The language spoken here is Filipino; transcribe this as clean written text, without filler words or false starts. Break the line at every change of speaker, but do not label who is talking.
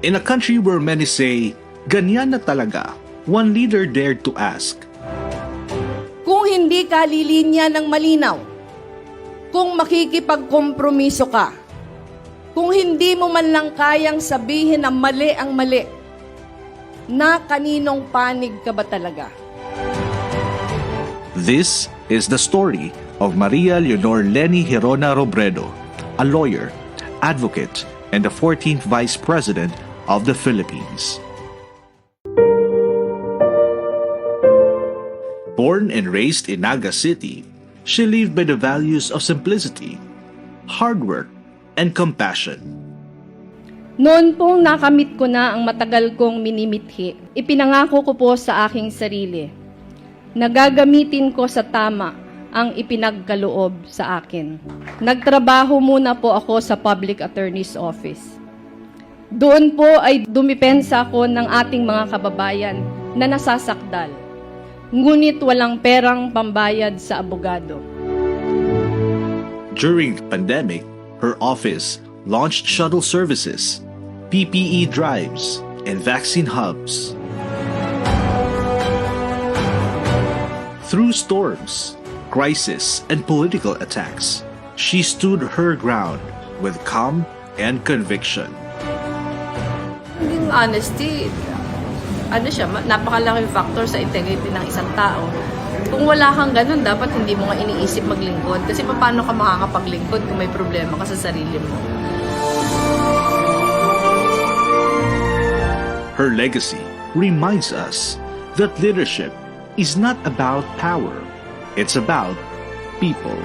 In a country where many say, ganyan na talaga, one leader dared to ask,
Kung hindi ka lilinya ng malinaw, kung makikipagkompromiso ka, kung hindi mo man lang kayang sabihin na mali ang mali, na kaninong panig ka ba talaga?
This is the story of Maria Leonor Leni Hirona Robredo, a lawyer, advocate, and the 14th Vice President of the Philippines. Born and raised in Naga City, she lived by the values of simplicity, hard work, and compassion.
Noon pong nakamit ko na ang matagal kong minimithi, ipinangako ko po sa aking sarili na gagamitin ko sa tama ang ipinagkaloob sa akin. Nagtrabaho muna po ako sa Public Attorney's Office. Doon po ay dumipensa ako ng ating mga kababayan na nasasakdal, ngunit walang perang pambayad sa abogado.
During the pandemic, her office launched shuttle services, PPE drives, and vaccine hubs. Through storms, crisis, and political attacks, she stood her ground with calm and conviction.
Yung honesty, napakalaking factor sa integrity ng isang tao. Kung wala kang ganun, dapat hindi mo nga iniisip maglingkod. Kasi paano ka makakapaglingkod kung may problema ka sa sarili mo?
Her legacy reminds us that leadership is not about power, it's about people.